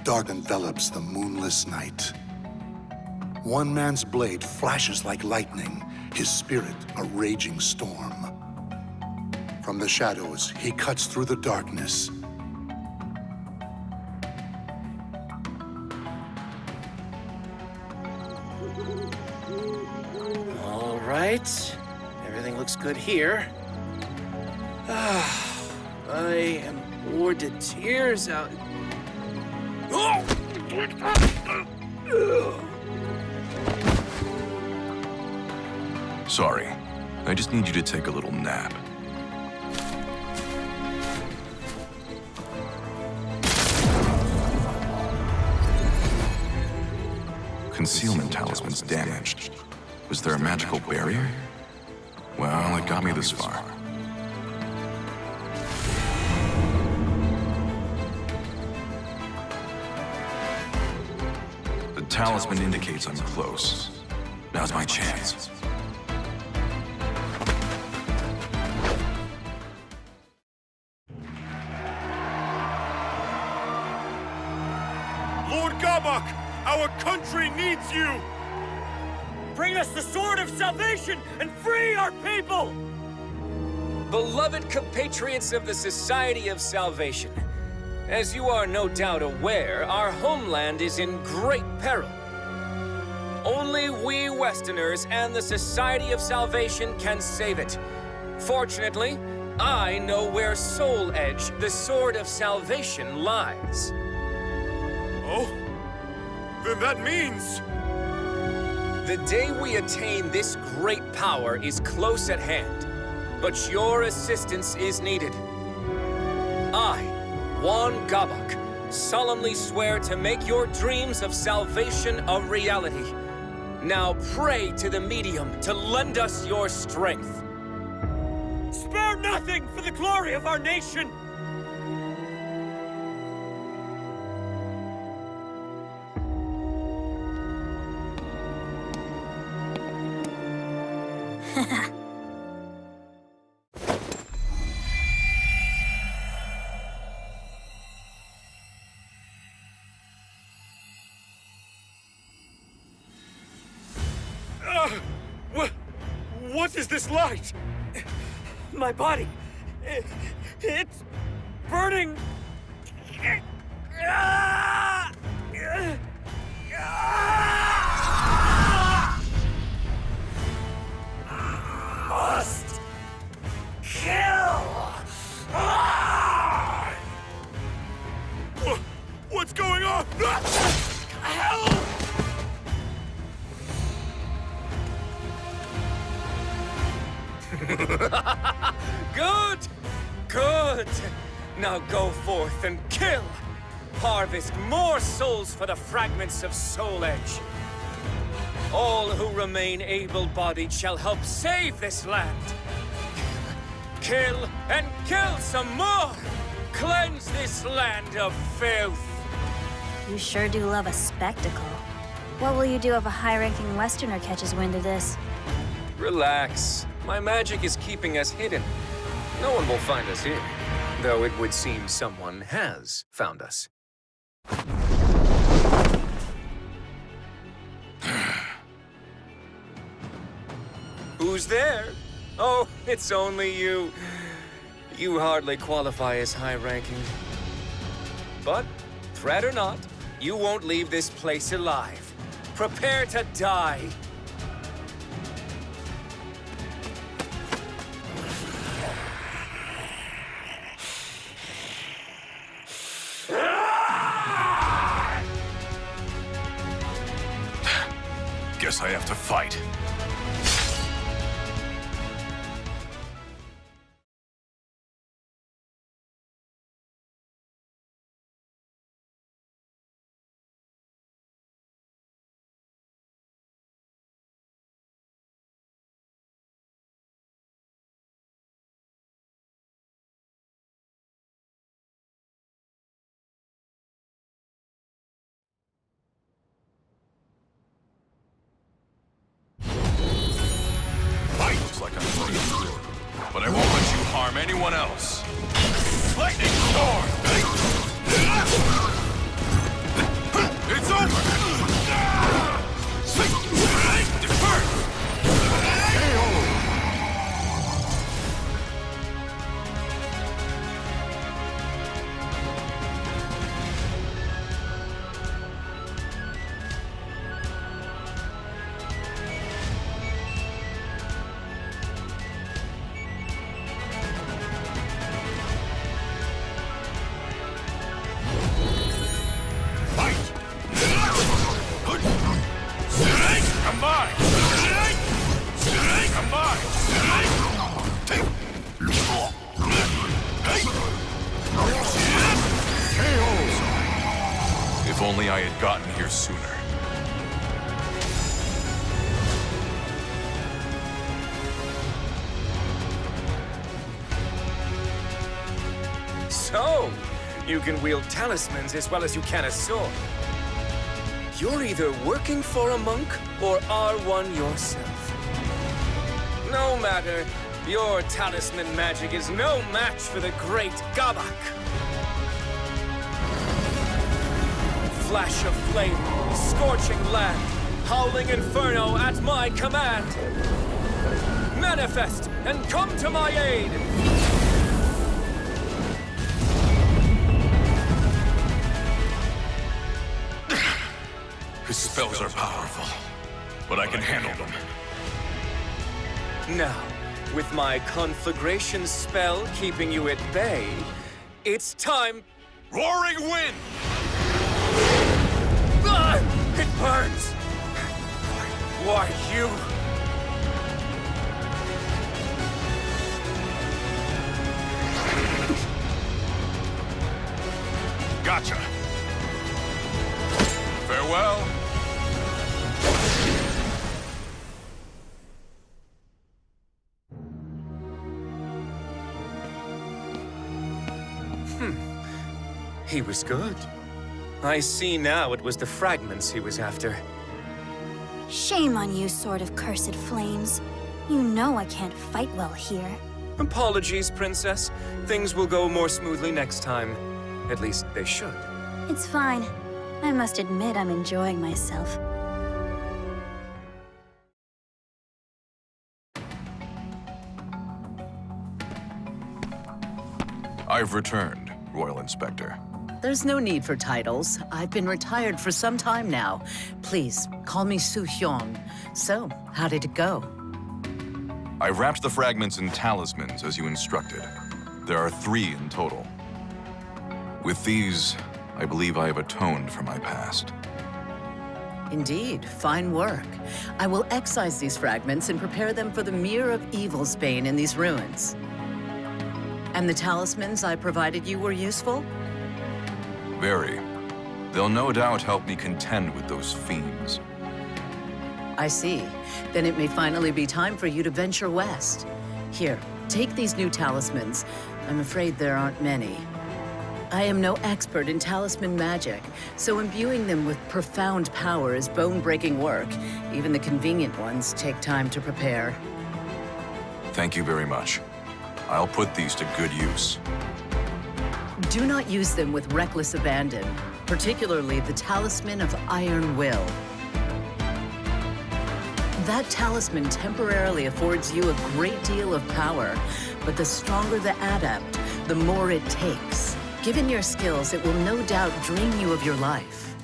dark envelops the moonless night. One man's blade flashes like lightning, his spirit a raging storm. From the shadows, he cuts through the darkness. All right. Everything looks good here. I am bored to tears out. Sorry. I just need you to take a little nap. Concealment talisman's damaged. Was there a magical barrier? Well, it got me this far. The talisman indicates I'm close. Now's my chance. Lord Gabak, our country needs you! Bring us the sword of salvation and free our people! Beloved compatriots of the Society of Salvation, as you are no doubt aware, our homeland is in great peril. Only we Westerners and the Society of Salvation can save it. Fortunately, I know where Soul Edge, the Sword of Salvation, lies. Oh? Then that means... The day we attain this great power is close at hand, but your assistance is needed. I, Hwang solemnly swear to make your dreams of salvation a reality. Now pray to the medium to lend us your strength. Spare nothing for the glory of our nation! What is this light? My body, it's burning. Must kill. What's going on? Help! Good! Good! Now go forth and kill! Harvest more souls for the fragments of Soul Edge. All who remain able-bodied shall help save this land. Kill and kill some more! Cleanse this land of filth! You sure do love a spectacle. What will you do if a high-ranking Westerner catches wind of this? Relax. My magic is keeping us hidden. No one will find us here, though it would seem someone has found us. Who's there? Oh, it's only you. You hardly qualify as high-ranking. But, threat or not, you won't leave this place alive. Prepare to die. Guess I have to fight. Looks like I'm pretty good, but I won't let you harm anyone else. Lightning storm! If only I had gotten here sooner. So, you can wield talismans as well as you can a sword. You're either working for a monk or are one yourself. No matter, your talisman magic is no match for the great Gabak. Flash of flame, scorching land, howling inferno at my command. Manifest and come to my aid! His spells are powerful, but I can handle them. Now, with my conflagration spell keeping you at bay, it's time... Roaring wind! Ah! It burns! Why you... Gotcha. Farewell. He was good. I see now it was the fragments he was after. Shame on you, Sword of Cursed Flames. You know I can't fight well here. Apologies, Princess. Things will go more smoothly next time. At least they should. It's fine. I must admit I'm enjoying myself. I've returned, Royal Inspector. There's no need for titles. I've been retired for some time now. Please, call me Su Hwang. So, how did it go? I wrapped the fragments in talismans as you instructed. There are 3 in total. With these, I believe I have atoned for my past. Indeed, fine work. I will excise these fragments and prepare them for the Mirror of Evil's bane in these ruins. And the talismans I provided you were useful? Very. They'll no doubt help me contend with those fiends. I see. Then it may finally be time for you to venture west. Here, take these new talismans. I'm afraid there aren't many. I am no expert in talisman magic, so imbuing them with profound power is bone-breaking work. Even the convenient ones take time to prepare. Thank you very much. I'll put these to good use. Do not use them with reckless abandon, particularly the Talisman of Iron Will. That talisman temporarily affords you a great deal of power, but the stronger the adept, the more it takes. Given your skills, it will no doubt drain you of your life.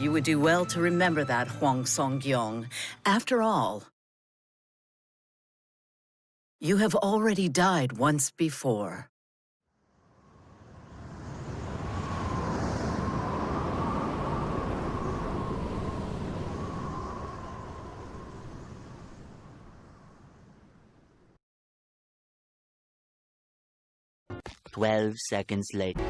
You would do well to remember that, Hwang Song-gyong. After all, you have already died once before. Twelve seconds later.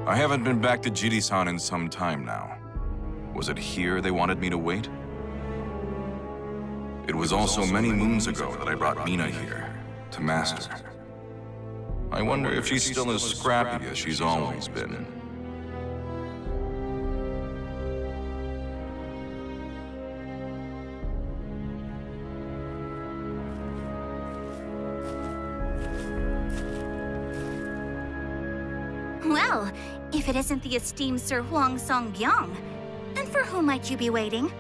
I haven't been back to Jiri-san in some time now. Was it here they wanted me to wait? It was also many moons ago that I brought Mina here, to Master. I wonder if she's still as scrappy as she's always been. Well, if it isn't the esteemed Sir Hwang Song-gyong, then for whom might you be waiting?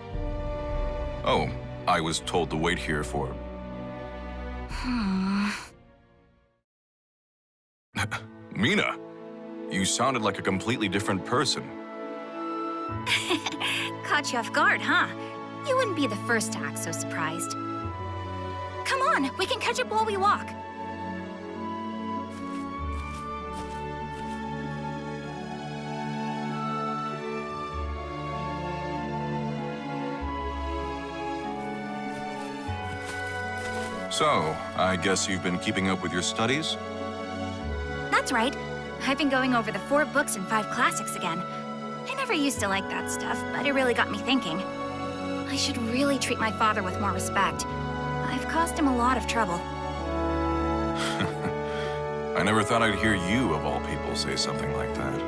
Oh, I was told to wait here for... Mina, you sounded like a completely different person. Caught you off guard, huh? You wouldn't be the first to act so surprised. Come on, we can catch up while we walk. So, I guess you've been keeping up with your studies? That's right. I've been going over the 4 books and 5 classics again. I never used to like that stuff, but it really got me thinking. I should really treat my father with more respect. I've caused him a lot of trouble. I never thought I'd hear you, of all people, say something like that.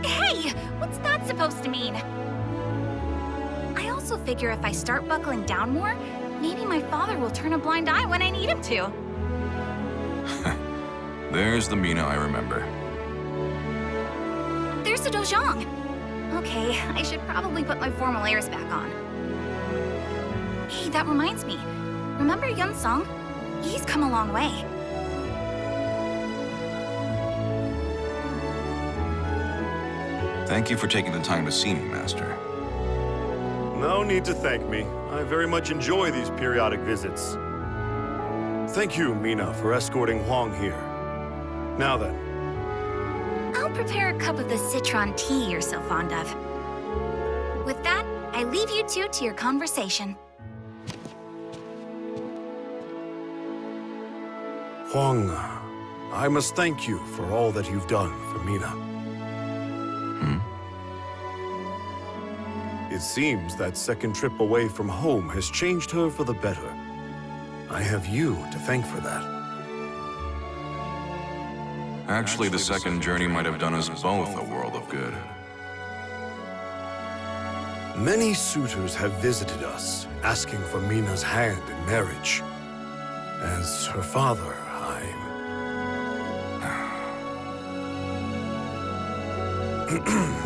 Hey! What's that supposed to mean? I also figure if I start buckling down more, maybe my father will turn a blind eye when I need him to. There's the Mina I remember. There's the Dojang. Okay, I should probably put my formal airs back on. Hey, that reminds me. Remember Yun Song? He's come a long way. Thank you for taking the time to see me, Master. No need to thank me. I very much enjoy these periodic visits. Thank you, Mina, for escorting Hwang here. Now then. I'll prepare a cup of the citron tea you're so fond of. With that, I leave you two to your conversation. Hwang, I must thank you for all that you've done for Mina. It seems that second trip away from home has changed her for the better. I have you to thank for that. Actually, the second journey might have done us both a world of good. Many suitors have visited us, asking for Mina's hand in marriage. As her father,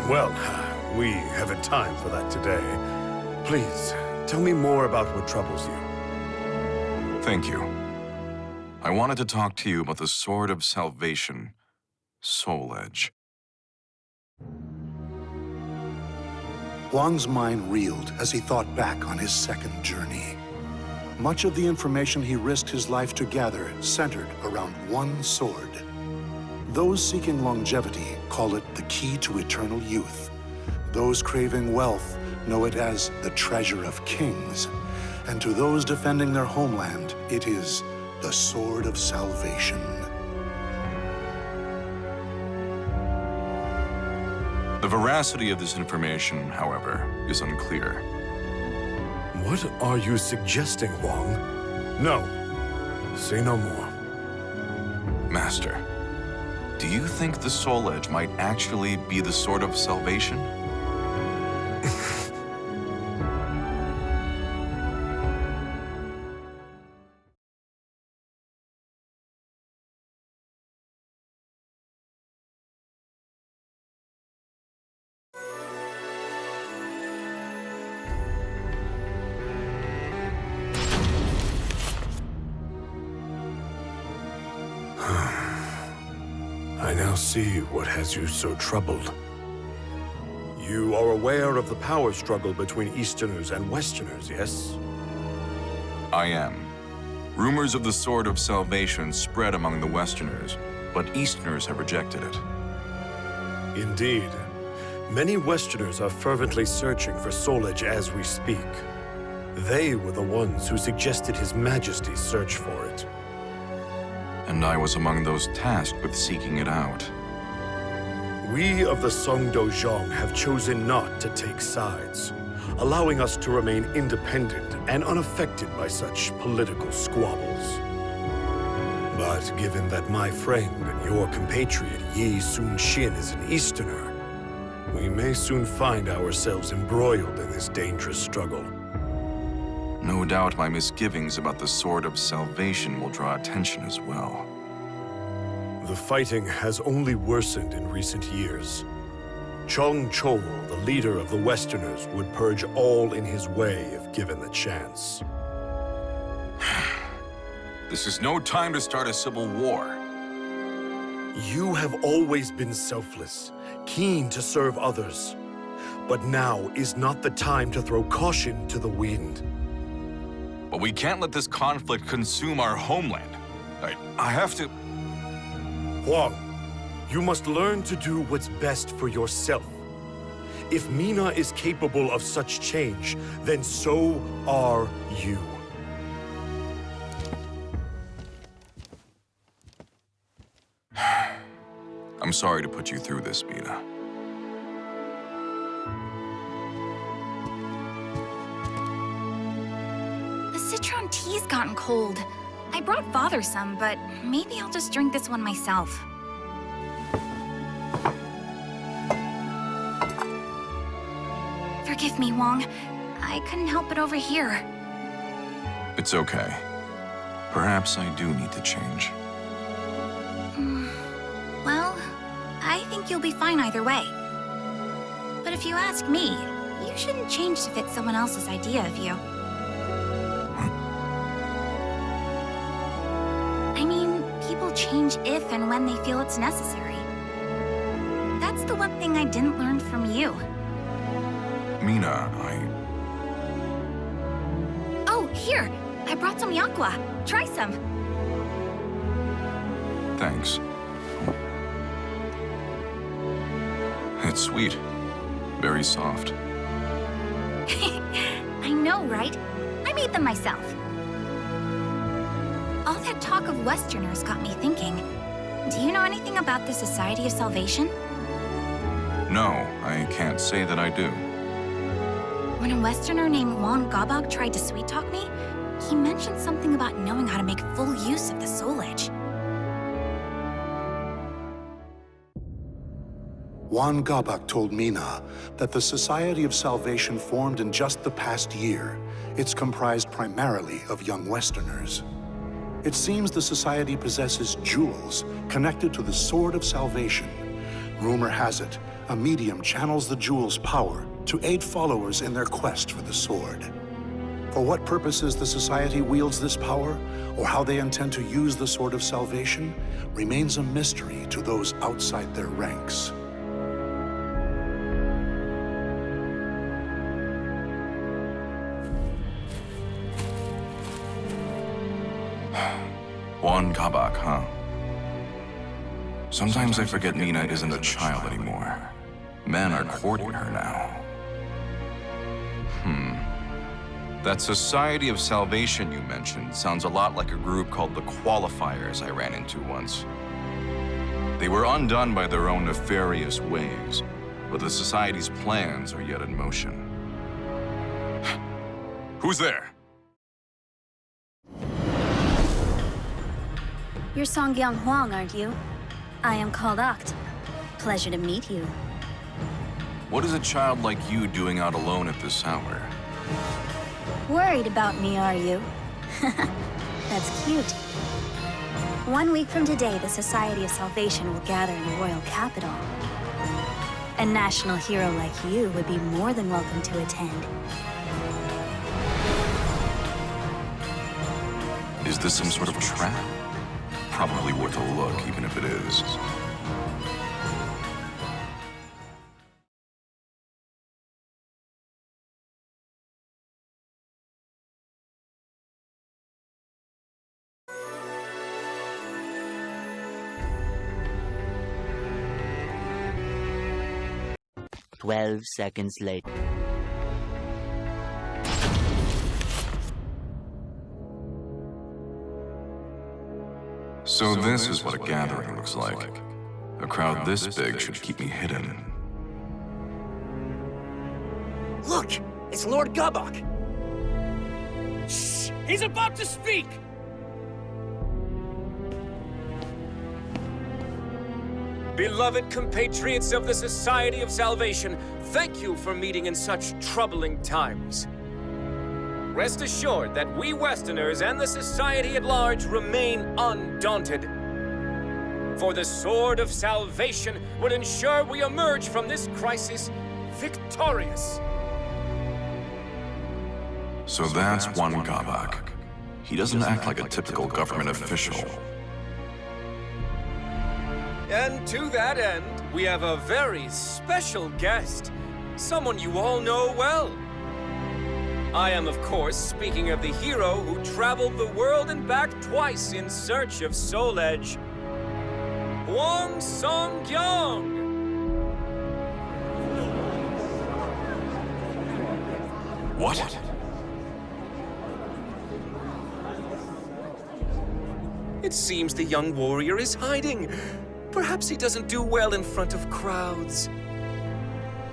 Well, we haven't time for that today. Please, tell me more about what troubles you. Thank you. I wanted to talk to you about the Sword of Salvation, Soul Edge. Hwang's mind reeled as he thought back on his second journey. Much of the information he risked his life to gather centered around one sword. Those seeking longevity call it the key to eternal youth. Those craving wealth know it as the treasure of kings. And to those defending their homeland, it is the Sword of Salvation. The veracity of this information, however, is unclear. What are you suggesting, Hwang? No. Say no more. Master, do you think the Soul Edge might actually be the Sword of Salvation? I now see what has you so troubled. You are aware of the power struggle between Easterners and Westerners, yes? I am. Rumors of the Sword of Salvation spread among the Westerners, but Easterners have rejected it. Indeed. Many Westerners are fervently searching for Soul Edge as we speak. They were the ones who suggested His Majesty's search for it. And I was among those tasked with seeking it out. We of the Songdo-zhong have chosen not to take sides, allowing us to remain independent and unaffected by such political squabbles. But given that my friend and your compatriot Yi Sun-shin is an Easterner, we may soon find ourselves embroiled in this dangerous struggle. No doubt my misgivings about the Sword of Salvation will draw attention as well. The fighting has only worsened in recent years. Chong Chol, the leader of the Westerners, would purge all in his way if given the chance. This is no time to start a civil war. You have always been selfless, keen to serve others. But now is not the time to throw caution to the wind. But we can't let this conflict consume our homeland. I have to... Hwang, you must learn to do what's best for yourself. If Mina is capable of such change, then so are you. I'm sorry to put you through this, Mina. The citron tea's gotten cold. I brought Father some, but maybe I'll just drink this one myself. Forgive me, Hwang. I couldn't help but overhear. It's okay. Perhaps I do need to change. Well, I think you'll be fine either way. But if you ask me, you shouldn't change to fit someone else's idea of you. I mean, people change if and when they feel it's necessary. That's the one thing I didn't learn from you. Mina, Oh, here! I brought some yakwa. Try some. Thanks. It's sweet. Very soft. I know, right? I made them myself. All that talk of Westerners got me thinking. Do you know anything about the Society of Salvation? No, I can't say that I do. When a Westerner named Hwang tried to sweet-talk me, he mentioned something about knowing how to make full use of the Soul Edge. Hwang told Mina that the Society of Salvation formed in just the past year. It's comprised primarily of young Westerners. It seems the Society possesses jewels connected to the Sword of Salvation. Rumor has it, a medium channels the jewel's power to aid followers in their quest for the sword. For what purposes the Society wields this power, or how they intend to use the Sword of Salvation, remains a mystery to those outside their ranks. Hwang, huh? Sometimes I forget Mina isn't a child anymore. Men are courting her now. That Society of Salvation you mentioned sounds a lot like a group called the Qualifiers I ran into once. They were undone by their own nefarious ways, but the Society's plans are yet in motion. Who's there? You're Songgyang Hwang, aren't you? I am called Oct. Pleasure to meet you. What is a child like you doing out alone at this hour? Worried about me, are you? That's cute. 1 week from today, the Society of Salvation will gather in the royal capital. A national hero like you would be more than welcome to attend. Is this some sort of trap? Probably worth a look, even if it is. Twelve seconds later. So this is what a gathering looks like. A crowd this big should keep me hidden. Look! It's Lord Gabak! Shh! He's about to speak! Beloved compatriots of the Society of Salvation, thank you for meeting in such troubling times. Rest assured that we Westerners and the Society at large remain undaunted. For the Sword of Salvation would ensure we emerge from this crisis victorious. So that's Hwang. He doesn't act like a typical government official. And to that end, we have a very special guest, someone you all know well. I am, of course, speaking of the hero who traveled the world and back twice in search of Soul Edge, Hwang Song-gyong. What? It seems the young warrior is hiding. Perhaps he doesn't do well in front of crowds.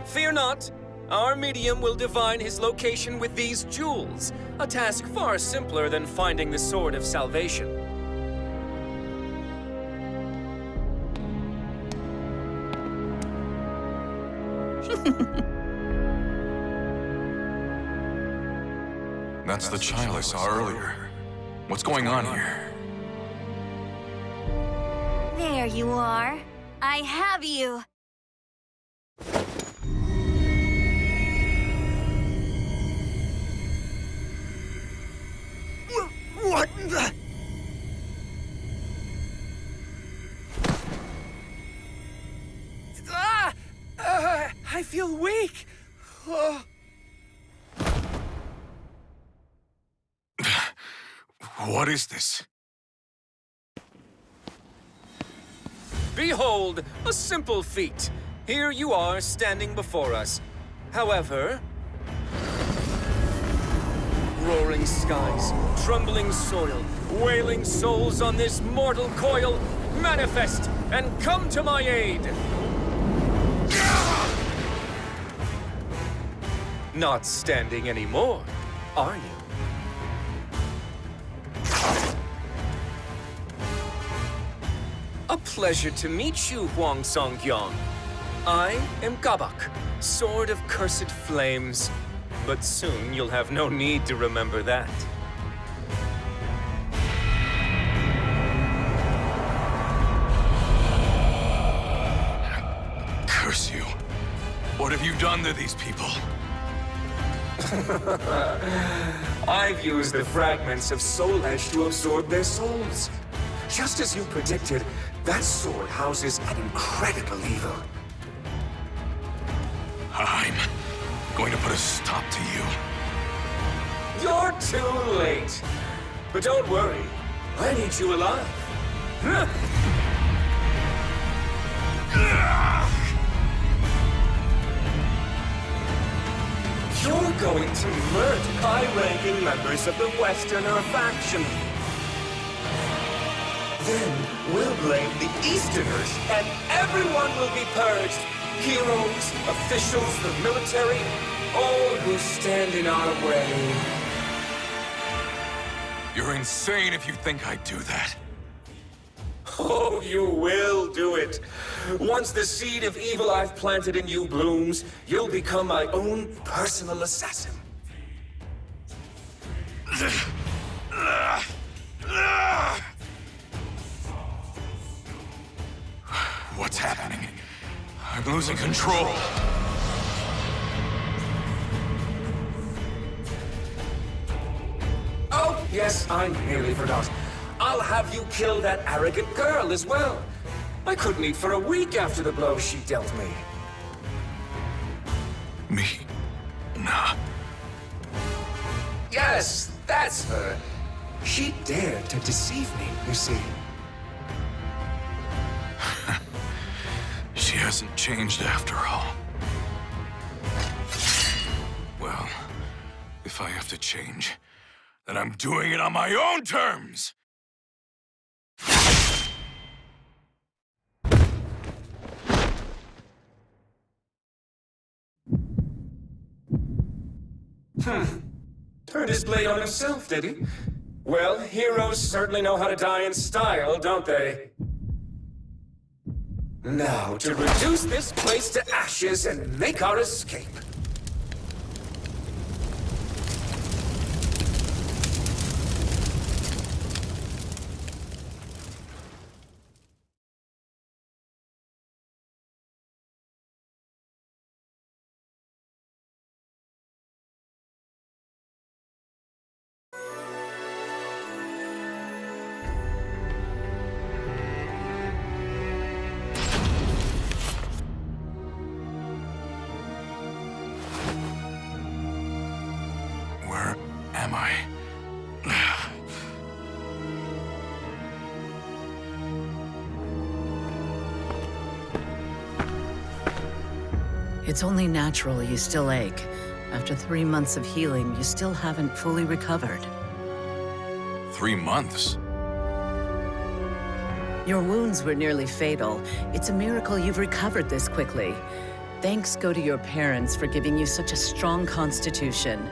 Fear not. Our medium will divine his location with these jewels. A task far simpler than finding the Sword of Salvation. That's the child I saw earlier. What's going on here? There you are. I have you. What the? I feel weak. What is this? Behold, a simple feat. Here you are standing before us. However, roaring skies, trembling soil, wailing souls on this mortal coil, manifest and come to my aid. Not standing anymore, are you? A pleasure to meet you, Hwang Song-kyung. I am Gabak, Sword of Cursed Flames. But soon you'll have no need to remember that. Curse you. What have you done to these people? I've used the fragments of Soul Edge to absorb their souls. Just as you predicted, that sword houses an incredible evil. I'm going to put a stop to you. You're too late. But don't worry, I need you alive. You're going to murder high-ranking members of the Westerner faction. Then we'll blame the Easterners, and everyone will be purged. Heroes, officials, the military, all who stand in our way. You're insane if you think I'd do that. Oh, you will do it. Once the seed of evil I've planted in you blooms, you'll become my own personal assassin. What's happening? I'm losing control. Oh, yes, I nearly forgot. I'll have you kill that arrogant girl as well. I couldn't eat for a week after the blow she dealt me. Me? Nah. Yes, that's her. She dared to deceive me, you see. She hasn't changed after all. Well, if I have to change, then I'm doing it on my own terms! Turned his blade on himself, did he? Well, heroes certainly know how to die in style, don't they? Now, to reduce this place to ashes and make our escape. Where am I? It's only natural you still ache. After 3 months of healing, you still haven't fully recovered. 3 months? Your wounds were nearly fatal. It's a miracle you've recovered this quickly. Thanks go to your parents for giving you such a strong constitution.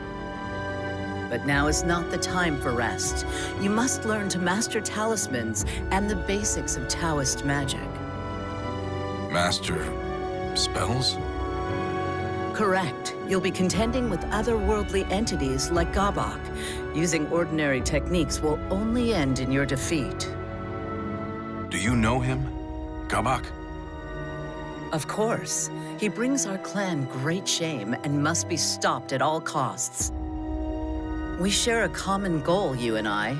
But now is not the time for rest. You must learn to master talismans and the basics of Taoist magic. Master spells? Correct. You'll be contending with otherworldly entities like Gabak. Using ordinary techniques will only end in your defeat. Do you know him? Gabak? Of course. He brings our clan great shame and must be stopped at all costs. We share a common goal, you and I.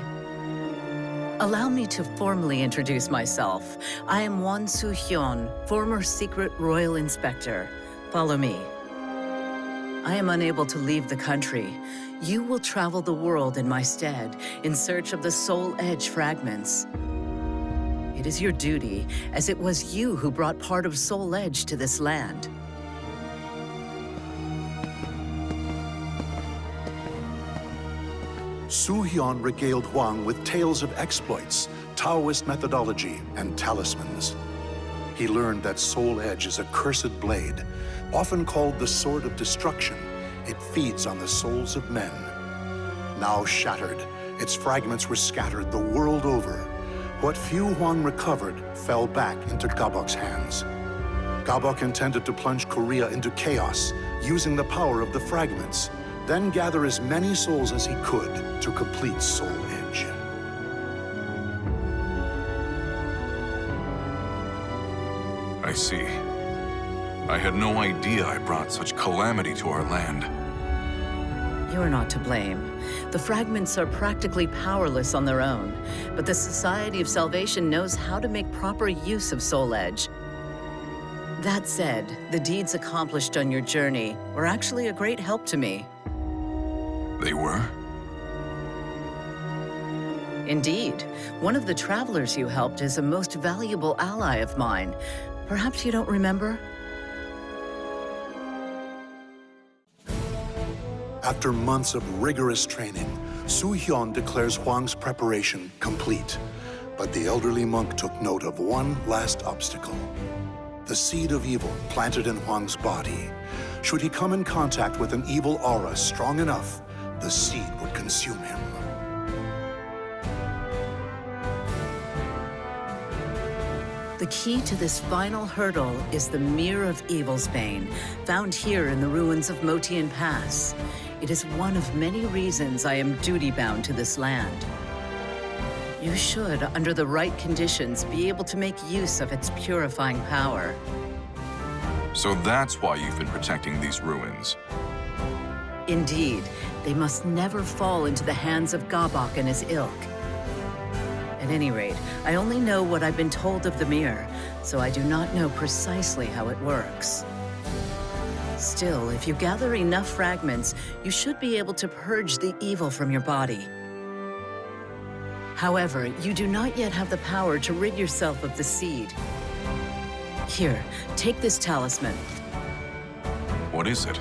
Allow me to formally introduce myself. I am Hwang former secret royal inspector. Follow me. I am unable to leave the country. You will travel the world in my stead, in search of the Soul Edge fragments. It is your duty, as it was you who brought part of Soul Edge to this land. Su-hyun regaled Hwang with tales of exploits, Taoist methodology, and talismans. He learned that Soul Edge is a cursed blade, often called the Sword of Destruction. It feeds on the souls of men. Now shattered, its fragments were scattered the world over. What few Hwang recovered fell back into Gabak's hands. Gabak intended to plunge Korea into chaos, using the power of the fragments, then gather as many souls as he could to complete Soul Edge. I see. I had no idea I brought such calamity to our land. You are not to blame. The fragments are practically powerless on their own, but the Society of Salvation knows how to make proper use of Soul Edge. That said, the deeds accomplished on your journey were actually a great help to me. They were? Indeed. One of the travelers you helped is a most valuable ally of mine. Perhaps you don't remember? After months of rigorous training, Su-hyun declares Hwang's preparation complete. But the elderly monk took note of one last obstacle: the seed of evil planted in Hwang's body. Should he come in contact with an evil aura strong enough, the seed would consume him. The key to this final hurdle is the Mirror of Evil's Bane, found here in the ruins of Motian Pass. It is one of many reasons I am duty-bound to this land. You should, under the right conditions, be able to make use of its purifying power. So that's why you've been protecting these ruins. Indeed, they must never fall into the hands of Gabak and his ilk. At any rate, I only know what I've been told of the mirror, so I do not know precisely how it works. Still, if you gather enough fragments, you should be able to purge the evil from your body. However, you do not yet have the power to rid yourself of the seed. Here, take this talisman. What is it?